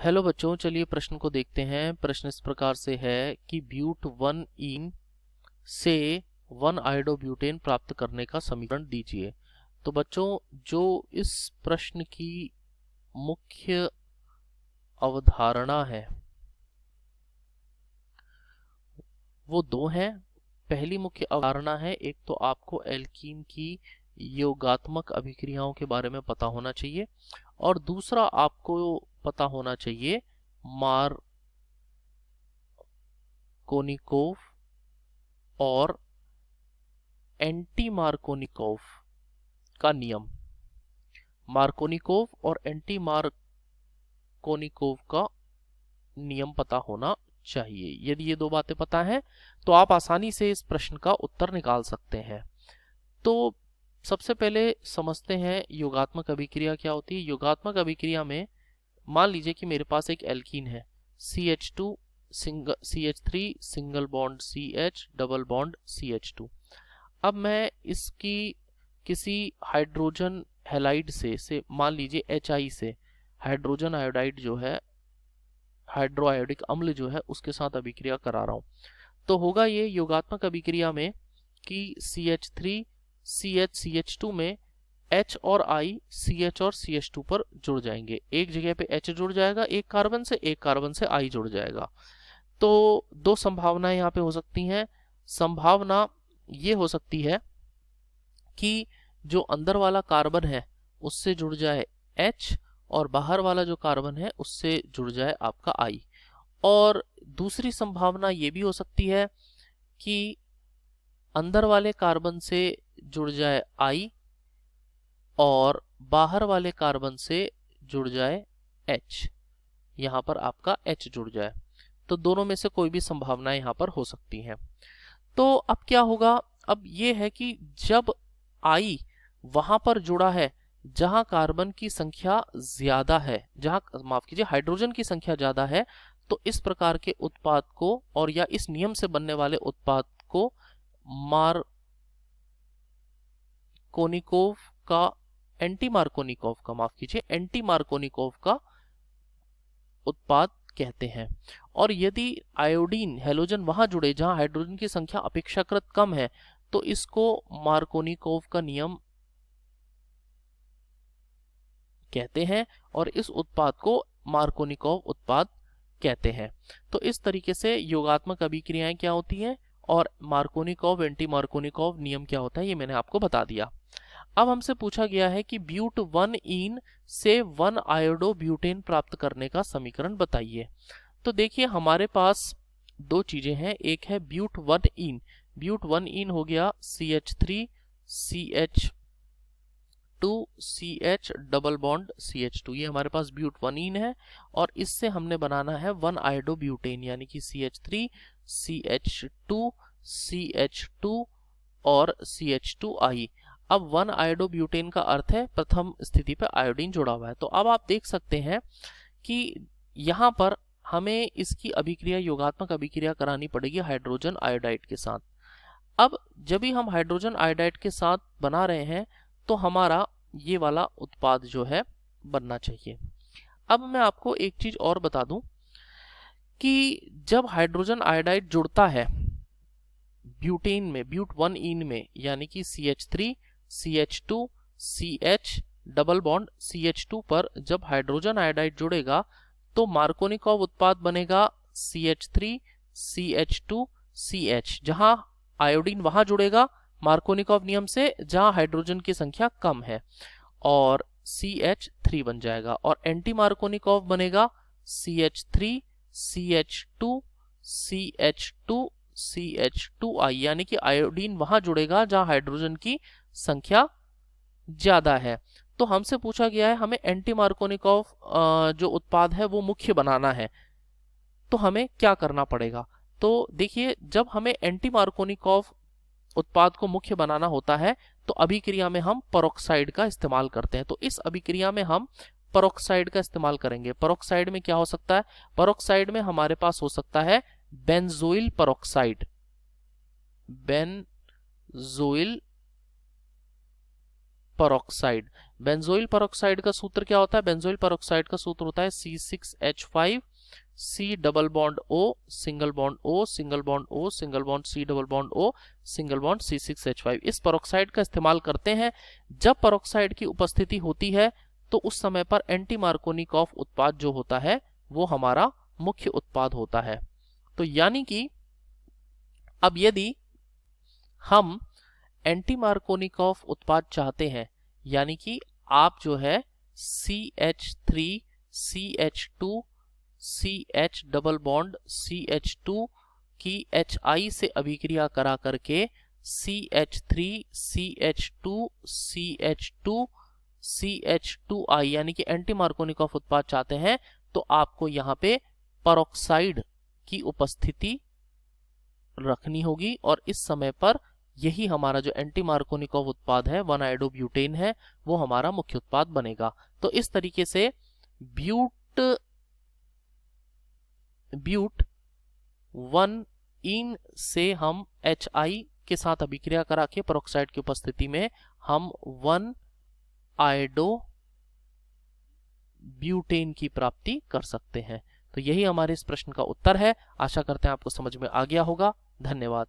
Hello बच्चों, चलिए प्रश्न को देखते हैं। प्रश्न इस प्रकार से है कि ब्यूट 1 इन से 1 आयोडोब्यूटेन प्राप्त करने का समीकरण दीजिए। तो बच्चों, जो इस प्रश्न की मुख्य अवधारणा है वो दो हैं। पहली मुख्य अवधारणा है, एक तो आपको एल्कीन की योगात्मक अभिक्रियाओं के बारे में पता होना चाहिए, और दूसरा आपको पता होना चाहिए मार्कोनिकोव और एंटी मार्कोनिकोव का नियम। मार्कोनिकोव और एंटी मार्कोनिकोव का नियम पता होना चाहिए। यदि ये दो बातें पता हैं तो आप आसानी से इस प्रश्न का उत्तर निकाल सकते हैं। तो सबसे पहले समझते हैं योगात्मक अभिक्रिया क्या होती है। योगात्मक अभिक्रिया में मान लीजिए कि मेरे पास एक एल्कीन है, CH2 CH3 single bond CH double bond CH2। अब मैं इसकी किसी हाइड्रोजन हैलाइड से मान लीजिए HI से हाइड्रोजन आयोडाइड जो है, हाइड्रोआयोडिक अम्ल जो है, उसके साथ अभिक्रिया करा रहा हूं। तो होगा ये योगात्मक अभिक्रिया में कि CH3 CH CH2 में H और I CH और CH2 पर जुड़ जाएंगे। एक जगह पे H जुड़ जाएगा एक कार्बन से, एक कार्बन से I जुड़ जाएगा। तो दो संभावनाएं यहाँ पे हो सकती हैं। संभावना ये हो सकती है कि जो अंदर वाला कार्बन है उससे जुड़ जाए H, और बाहर वाला जो कार्बन है उससे जुड़ जाए आपका I। और दूसरी संभावना ये भी हो सकती है कि अंदर वाले कार्बन से जुड़ जाए I और बाहर वाले कार्बन से जुड़ जाए H, यहाँ पर आपका H जुड़ जाए। तो दोनों में से कोई भी संभावनाएं यहाँ पर हो सकती हैं। तो अब क्या होगा, अब ये है कि जब I वहां पर जुड़ा है जहां कार्बन की संख्या ज्यादा है, जहां माफ कीजिए हाइड्रोजन की संख्या ज्यादा है, तो इस प्रकार के उत्पाद को, और या इस नियम से बनने वाले उत्पाद को मार्कोनिकोव का एंटी मार्कोनिकोव का उत्पाद कहते हैं। और यदि आयोडीन हैलोजन वहां जुड़े जहां हाइड्रोजन की संख्या अपेक्षाकृत कम है, तो इसको मार्कोनिकोव का नियम कहते हैं और इस उत्पाद को मार्कोनिकोव उत्पाद कहते हैं। तो इस तरीके से योगात्मक अभिक्रियाएं क्या होती हैं और मार्कोनिकोव एंटी मार्कोनिकोव नियम क्या होता है, ये मैंने आपको बता दिया। अब हमसे पूछा गया है कि ब्यूट 1 इन से 1 आयोडोब्यूटेन प्राप्त करने का समीकरण बताइए। तो देखिए हमारे पास दो चीजें हैं। एक है ब्यूट 1 इन। ब्यूट 1 इन हो गया CH3 CH2 CH double bond CH2, ये हमारे पास ब्यूट 1 इन है। और इससे हमने बनाना है 1 आयोडोब्यूटेन, यानी कि CH3 CH2 CH2 और CH2I। अब 1 आयोडोब्यूटेन का अर्थ है प्रथम स्थिति पे आयोडीन जुड़ा हुआ है। तो अब आप देख सकते हैं कि यहाँ पर हमें इसकी अभिक्रिया, योगात्मक अभिक्रिया करानी पड़ेगी हाइड्रोजन आयोडाइड के साथ। अब जब भी हम हाइड्रोजन आयोडाइड के साथ बना रहे हैं तो हमारा ये वाला उत्पाद जो है बनना चाहिए। अब मैं आपको एक चीज और बता दूं कि जब हाइड्रोजन आयोडाइड जुड़ता है ब्यूटेन में, ब्यूट 1 इन में, यानी कि CH3 CH2 CH double bond CH2 पर जब हाइड्रोजन आयोडाइड जुड़ेगा तो मार्कोनिकोव उत्पाद बनेगा CH3 CH2 CH, जहां आयोडीन वहां जुड़ेगा मार्कोनिकोव नियम से जहां हाइड्रोजन की संख्या कम है, और CH3 बन जाएगा। और एंटी मार्कोनिकोव बनेगा CH3 CH2 CH2 CH2I, यानी कि आयोडीन वहां जुड़ेगा जहां हाइड्रोजन की संख्या ज्यादा है। तो हमसे पूछा गया है हमें एंटी मार्कोनिकोव जो उत्पाद है वो मुख्य बनाना है, तो हमें क्या करना पड़ेगा। तो देखिए, जब हमें एंटी मार्कोनिकोव उत्पाद को मुख्य बनाना होता है तो अभिक्रिया में हम पेरोक्साइड का इस्तेमाल करते हैं। तो इस अभिक्रिया में हम पेरोक्साइड का इस्तेमाल करेंगे। पेरोक्साइड में क्या हो सकता है, पेरोक्साइड में हमारे पास हो सकता है benzoyl peroxide, benzoyl peroxide, benzoyl peroxide का सूत्र क्या होता है? बेंजोइल पेरोक्साइड का सूत्र होता है C6H5 C double bond O single bond O single bond O single bond C double bond O single bond C6H5। इस पेरोक्साइड का इस्तेमाल करते हैं जब पेरोक्साइड की उपस्थिति होती है, तो उस समय पर एंटी मार्कोनिकॉफ उत्पाद जो होता है वो हमारा मुख्य उत्पाद होता है। तो यानी कि अब यदि हम एंटी मार्कोनिकॉफ उत्पाद चाहते हैं, यानी कि आप जो है CH3 CH2 CH double bond CH2 की HI से अभिक्रिया करा करके CH3 CH2 CH2 CH2I यानी कि एंटी मार्कोनिकॉफ उत्पाद चाहते हैं, तो आपको यहाँ पे पेरोक्साइड की उपस्थिति रखनी होगी और इस समय पर यही हमारा जो एंटी मार्कोनिकॉफ उत्पाद है 1-आयोडोब्यूटेन है, वो हमारा मुख्य उत्पाद बनेगा। तो इस तरीके से ब्यूट 1 से हम HI के साथ अभिक्रिया करा के पेरोक्साइड की उपस्थिति में हम 1-आयोडोब्यूटेन की प्राप्ति कर सकते हैं। तो यही हमारे इस प्रश्न का उत्तर है। आशा करते हैं आपको समझ में आ गया होगा। धन्यवाद।